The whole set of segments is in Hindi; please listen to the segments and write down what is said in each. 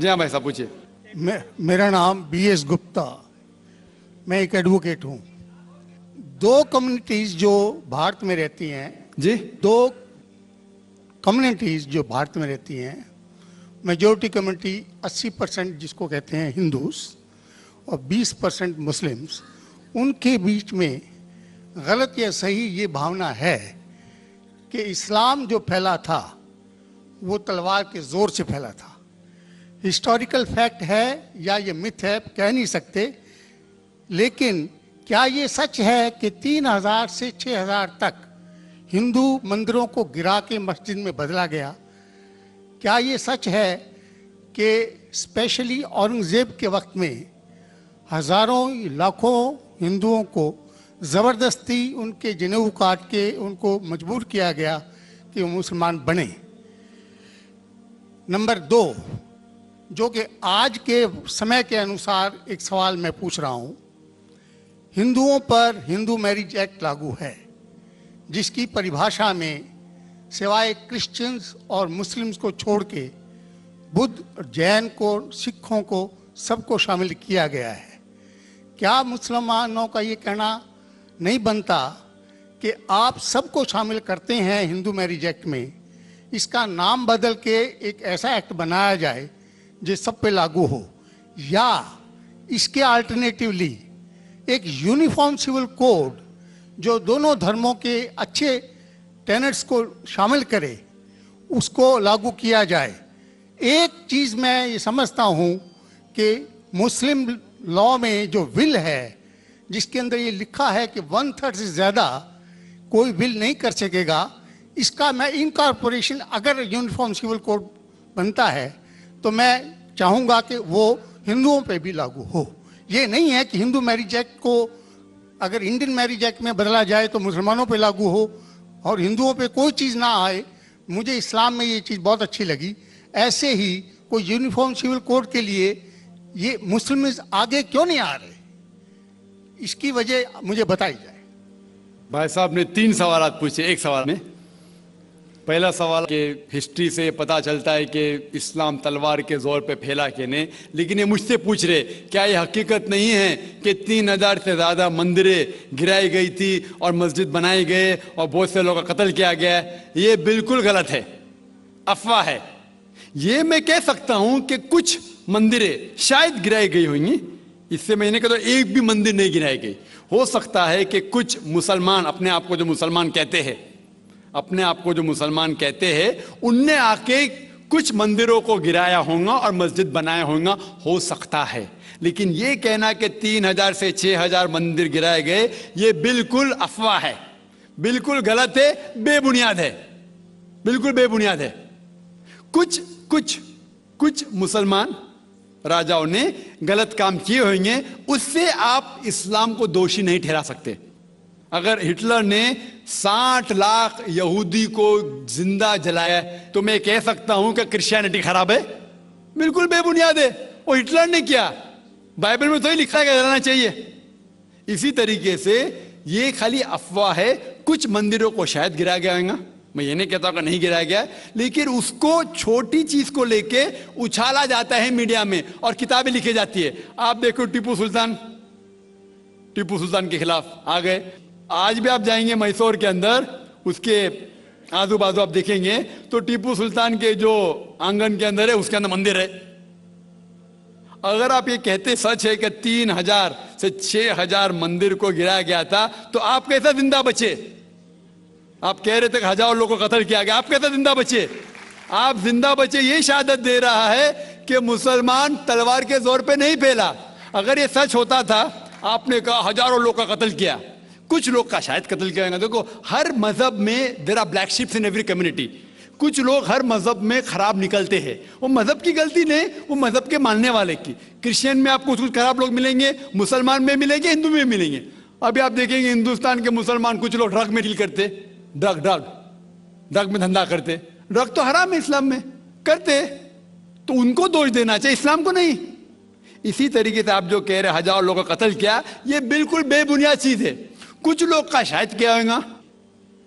जी हाँ भाई साहब पूछिए। मेरा नाम BS गुप्ता, मैं एक एडवोकेट हूँ। दो कम्युनिटीज जो भारत में रहती हैं, जी दो कम्युनिटीज जो भारत में रहती हैं, मेजॉरिटी कम्युनिटी 80% जिसको कहते हैं हिंदूस और 20% मुस्लिम्स, उनके बीच में गलत या सही ये भावना है कि इस्लाम जो फैला था वो तलवार के जोर से फैला था। हिस्टोरिकल फैक्ट है या ये मिथ है कह नहीं सकते, लेकिन क्या ये सच है कि 3000 से 6000 तक हिंदू मंदिरों को गिरा के मस्जिद में बदला गया? क्या ये सच है कि स्पेशली औरंगजेब के वक्त में हजारों लाखों हिंदुओं को ज़बरदस्ती उनके जनेऊ काट के उनको मजबूर किया गया कि वो मुसलमान बने? नंबर 2, जो कि आज के समय के अनुसार एक सवाल मैं पूछ रहा हूँ, हिंदुओं पर हिंदू मैरिज एक्ट लागू है, जिसकी परिभाषा में सिवाय क्रिश्चियंस और मुस्लिम्स को छोड़ के बुद्ध और जैन को, सिखों को, सबको शामिल किया गया है। क्या मुसलमानों का ये कहना नहीं बनता कि आप सबको शामिल करते हैं हिंदू मैरिज एक्ट में, इसका नाम बदल के एक ऐसा एक्ट बनाया जाए जो सब पे लागू हो, या इसके अल्टरनेटिवली एक यूनिफॉर्म सिविल कोड जो दोनों धर्मों के अच्छे टेनेट्स को शामिल करे, उसको लागू किया जाए? एक चीज़ मैं ये समझता हूँ कि मुस्लिम लॉ में जो विल है, जिसके अंदर ये लिखा है कि 1/3 से ज़्यादा कोई विल नहीं कर सकेगा, इसका मैं इनकॉर्पोरेशन अगर यूनिफॉर्म सिविल कोड बनता है तो मैं चाहूँगा कि वो हिंदुओं पे भी लागू हो। ये नहीं है कि हिंदू मैरिज एक्ट को अगर इंडियन मैरिज एक्ट में बदला जाए तो मुसलमानों पे लागू हो और हिंदुओं पे कोई चीज़ ना आए। मुझे इस्लाम में ये चीज़ बहुत अच्छी लगी। ऐसे ही कोई यूनिफॉर्म सिविल कोड के लिए ये मुस्लिम आगे क्यों नहीं आ रहे, इसकी वजह मुझे बताई जाए। भाई साहब ने 3 सवाल पूछे एक सवाल में। पहला सवाल कि हिस्ट्री से पता चलता है कि इस्लाम तलवार के जोर पे फैला कि नहीं, लेकिन ये मुझसे पूछ रहे क्या ये हकीकत नहीं है कि 3000 से ज़्यादा मंदिरें गिराई गई थी और मस्जिद बनाए गए और बहुत से लोगों का कत्ल किया गया? ये बिल्कुल गलत है, अफवाह है। ये मैं कह सकता हूँ कि कुछ मंदिरें शायद गिराई गई होंगी, इससे मैंने कहा तो एक भी मंदिर नहीं गिराई गई। हो सकता है कि कुछ मुसलमान अपने आप को जो मुसलमान कहते हैं, उनने आके कुछ मंदिरों को गिराया होगा और मस्जिद बनाया होगा, हो सकता है। लेकिन ये कहना कि 3000 से 6000 मंदिर गिराए गए, ये बिल्कुल अफवाह है, बिल्कुल गलत है, बेबुनियाद है, बिल्कुल बेबुनियाद है। कुछ मुसलमान राजाओं ने गलत काम किए होंगे, उससे आप इस्लाम को दोषी नहीं ठहरा सकते। अगर हिटलर ने 60 लाख यहूदी को जिंदा जलाया तो मैं कह सकता हूं कि क्रिश्चियनिटी खराब है? बिल्कुल बेबुनियाद है, वो हिटलर ने किया, बाइबल में तो ही लिखा है कि जलाना चाहिए। इसी तरीके से ये खाली अफवाह है। कुछ मंदिरों को शायद गिराया गया होगा, मैं ये नहीं कहता कि नहीं गिराया गया, लेकिन उसको छोटी चीज को लेके उछाला जाता है मीडिया में और किताबें लिखी जाती है। आप देखो टीपू सुल्तान के खिलाफ आ गए। आज भी आप जाएंगे मैसूर के अंदर, उसके आजू बाजू आप देखेंगे तो टीपू सुल्तान के जो आंगन के अंदर है उसके अंदर मंदिर है। अगर आप ये कहते सच है कि 3000 से 6000 मंदिर को गिराया गया था, तो आप कैसा जिंदा बचे? आप कह रहे थे कि हजारों लोगों को कत्ल किया गया, आप कैसे जिंदा बचे? आप जिंदा बचे ये शहादत दे रहा है कि मुसलमान तलवार के जोर पे नहीं फैला। अगर ये सच होता था, आपने कहा हजारों लोग का कत्ल किया, कुछ लोग का शायद कत्ल किया गया। देखो हर मजहब में there are black sheeps in every community. कुछ लोग हर मजहब में खराब निकलते हैं, वो मजहब की गलती नहीं, वो मजहब के मानने वाले की। क्रिश्चियन में आपको कुछ खराब लोग मिलेंगे, मुसलमान में मिलेंगे, हिंदू में मिलेंगे। अभी आप देखेंगे हिंदुस्तान के मुसलमान कुछ लोग ड्रग में डील करते, ड्रग में धंधा करते। ड्रग तो हराम है इस्लाम में, करते तो उनको दोष देना चाहिए, इस्लाम को नहीं। इसी तरीके से आप जो कह रहे हजारों लोगों का कत्ल किया, ये बिल्कुल बेबुनियाद चीज है। कुछ लोग का शायद किया होगा,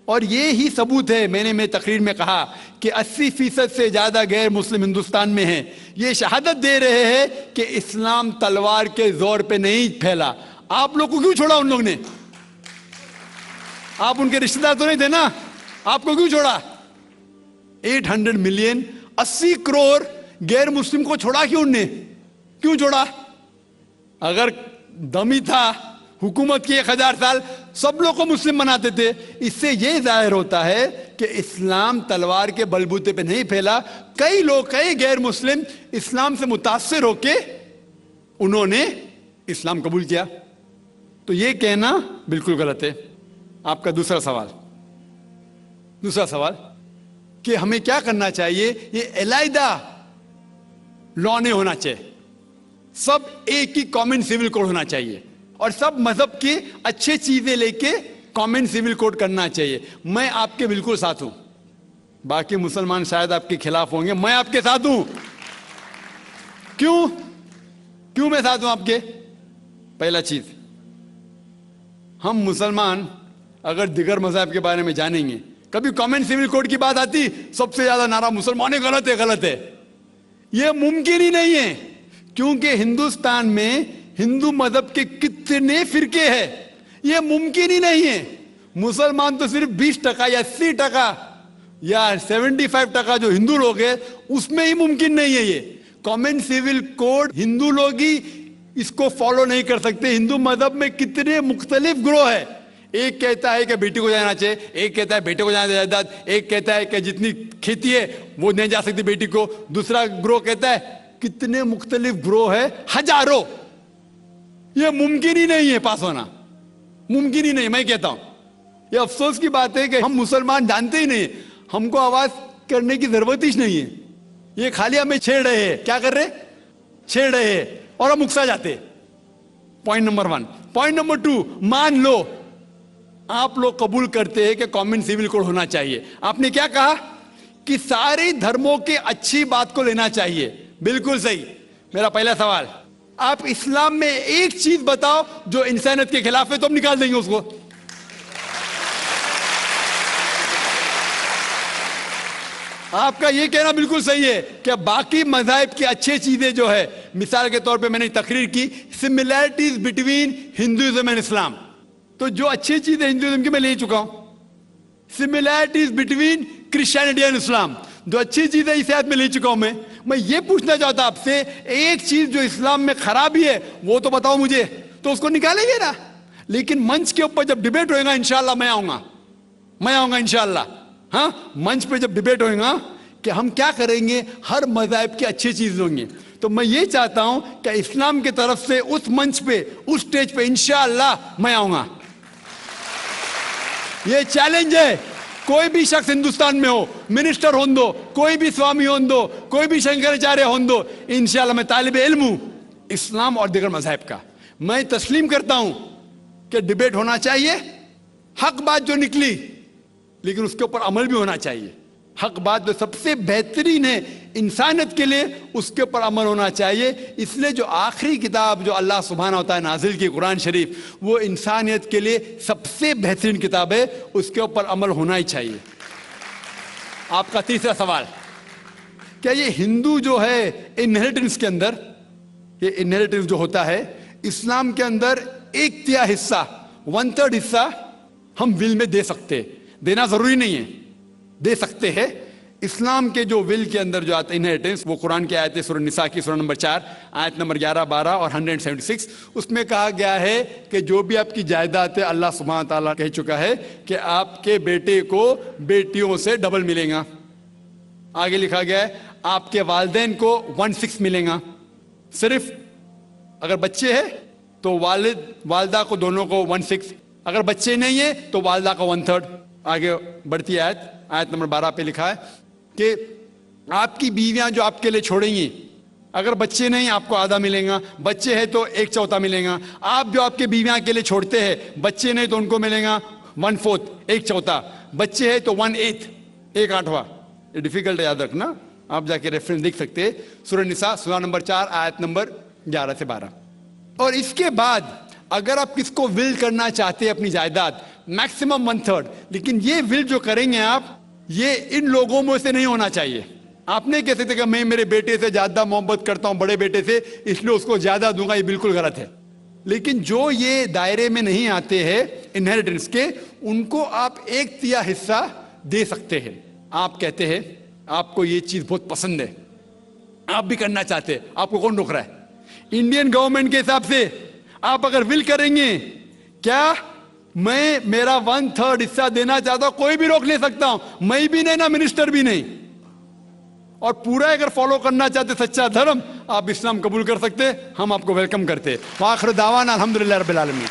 और ये ही सबूत है, मैंने मेरी तकरीर में कहा कि 80% से ज्यादा गैर मुस्लिम हिंदुस्तान में हैं। ये शहादत दे रहे हैं कि इस्लाम तलवार के जोर पे नहीं फैला। आप लोग को क्यों छोड़ा उन लोग ने? आप उनके रिश्तेदार तो नहीं थे ना, आपको क्यों छोड़ा? 800 मिलियन 80 करोड़ गैर मुस्लिम को छोड़ा क्यों उनने? क्यों छोड़ा? अगर दम ही था हुकूमत की 1000 साल, सब लोग को मुस्लिम बनाते थे। इससे यह जाहिर होता है कि इस्लाम तलवार के बलबूते पे नहीं फैला। कई लोग, कई गैर मुस्लिम इस्लाम से मुतासिर होके उन्होंने इस्लाम कबूल किया। तो यह कहना बिल्कुल गलत है। आपका दूसरा सवाल कि हमें क्या करना चाहिए? ये अलहदा लॉ नहीं होना चाहिए, सब एक ही कॉमन सिविल कोड होना चाहिए और सब मजहब की अच्छी चीजें लेके कॉमन सिविल कोड करना चाहिए। मैं आपके बिल्कुल साथ हूं। बाकी मुसलमान शायद आपके खिलाफ होंगे, मैं आपके साथ हूं। क्यों मैं साथ हूं आपके? पहला चीज, हम मुसलमान अगर दिगर मजहब के बारे में जानेंगे, कभी कॉमन सिविल कोड की बात आती, सबसे ज्यादा नारा मुसलमान गलत है। यह मुमकिन ही नहीं है, क्योंकि हिंदुस्तान में हिंदू मजहब के कितने फिरके हैं, यह मुमकिन ही नहीं है। मुसलमान तो सिर्फ 20% या 80% या 75% जो हिंदू लोग हैं, उसमें ही मुमकिन नहीं है। ये कॉमन सिविल कोड हिंदू लोग ही इसको फॉलो नहीं कर सकते। हिंदू मजहब में कितने मुख्तलिफ ग्रोह है। एक कहता है कि बेटी को जाना चाहिए, एक कहता है बेटे को जाना जायदाद, एक कहता है कि जितनी खेती है वो नहीं जा सकती बेटी को, दूसरा ग्रोह कहता है। कितने मुख्तलिफ ग्रोह है, हजारों। यह मुमकिन ही नहीं है पास होना, मुमकिन ही नहीं। मैं कहता हूं ये अफसोस की बात है कि हम मुसलमान जानते ही नहीं, हमको आवाज करने की जरूरत ही नहीं है। ये खाली हमें छेड़ रहे हैं। क्या कर रहे? छेड़ रहे हैं और हम उकसा जाते। Point number 1। पॉइंट नंबर 2, मान लो आप लोग कबूल करते हैं कि कॉमन सिविल कोड होना चाहिए। आपने क्या कहा कि सारे धर्मों के अच्छी बात को लेना चाहिए। बिल्कुल सही। मेरा पहला सवाल, आप इस्लाम में एक चीज बताओ जो इंसानियत के खिलाफ है, तो हम निकाल देंगे उसको। आपका यह कहना बिल्कुल सही है कि बाकी मज़ाहिब की अच्छी चीजें जो है, मिसाल के तौर पे मैंने तकरीर की similarities between Hinduism and Islam, तो जो अच्छी चीजें हिंदुइज्म की मैं ले चुका हूं। Similarities between Christianity and Islam, जो अच्छी चीजें इस आयत में ले चुका हूं। मैं ये पूछना चाहता आपसे, एक चीज जो इस्लाम में खराबी है वो तो बताओ मुझे, तो उसको निकालेंगे ना। लेकिन मंच के ऊपर जब डिबेट होएगा, इंशाल्लाह मैं आऊंगा इंशाल्लाह। हाँ, मंच पे जब डिबेट होएगा कि हम क्या करेंगे, हर मज़हब की अच्छी चीज होंगी। तो मैं ये चाहता हूं कि इस्लाम की तरफ से उस मंच पे, उस स्टेज पे इंशाल्लाह मैं आऊंगा। ये चैलेंज है। कोई भी शख्स हिंदुस्तान में हो, मिनिस्टर हों दो, कोई भी स्वामी हों दो, कोई भी शंकराचार्य हों दो, इंशाल्लाह मैं तालिबे इल्म हूं इस्लाम और दीगर मज़हब का। मैं तस्लीम करता हूं कि डिबेट होना चाहिए, हक बात जो निकली, लेकिन उसके ऊपर अमल भी होना चाहिए। हक बात जो सबसे बेहतरीन है इंसानियत के लिए, उसके ऊपर अमल होना चाहिए। इसलिए जो आखिरी किताब जो अल्लाह सुब्हाना व तआला नाजिल की कुरान शरीफ, वो इंसानियत के लिए सबसे बेहतरीन किताब है, उसके ऊपर अमल होना ही चाहिए। आपका तीसरा सवाल, क्या ये हिंदू जो है इनहेरिटेंस के अंदर, ये इनहेरिटेंस जो होता है इस्लाम के अंदर, 1/3 हिस्सा, 1/3 हिस्सा हम विल में दे सकते, देना जरूरी नहीं है, दे सकते हैं। इस्लाम के जो विल के अंदर जो आता है इनहेरिटेंस, वो कुरान की आयत है सूरह निसा की सूरह नंबर 4 आयत नंबर 11, 12 और 176। उसमें कहा गया है कि जो भी आपकी जायदाद है, अल्लाह सुब्हान ताला कह चुका है कि आपके बेटे को बेटियों से डबल मिलेगा। आगे लिखा गया है आपके वालिदैन को 1/6 मिलेगा। सिर्फ अगर बच्चे हैं तो वालिद वालदा को दोनों को 1/6, अगर बच्चे नहीं है तो वालदा का 1/3। आगे बढ़ती आयत नंबर 12 पे लिखा है कि आपकी बीवियां जो आपके लिए छोड़ेंगी, अगर बच्चे नहीं आपको आधा मिलेगा, बच्चे हैं तो 1/4 मिलेगा। आप जो आपके बीवियां के लिए छोड़ते हैं, बच्चे नहीं तो उनको मिलेगा 1/4, 1/4, बच्चे हैं तो 1/8, 1/8। ये डिफिकल्ट है, याद रखना, आप जाके रेफरेंस देख सकते हैं, सूरह निसा सूरह नंबर 4 आयत नंबर 11 से 12। और इसके बाद अगर आप किसको विल करना चाहते हैं अपनी जायदाद, मैक्सिमम 1/3। लेकिन ये विल जो करेंगे आप, ये इन लोगों में से नहीं होना चाहिए। आपने कह सकते कि मैं मेरे बेटे से ज्यादा मोहब्बत करता हूं, बड़े बेटे से, इसलिए उसको ज्यादा दूंगा, ये बिल्कुल गलत है। लेकिन जो ये दायरे में नहीं आते हैं इनहेरिटेंस के, उनको आप 1/3 हिस्सा दे सकते हैं। आप कहते हैं आपको ये चीज बहुत पसंद है, आप भी करना चाहते हैं, आपको कौन रोक रहा है? इंडियन गवर्नमेंट के हिसाब से आप अगर विल करेंगे, क्या मैं मेरा 1/3 हिस्सा देना चाहता हूं, कोई भी रोक ले सकता हूं, मैं भी नहीं ना मिनिस्टर भी नहीं। और पूरा अगर फॉलो करना चाहते सच्चा धर्म, आप इस्लाम कबूल कर सकते, हम आपको वेलकम करते। वाखिर दावाना अल्हम्दुलिल्लाह रब्बिल आलमीन।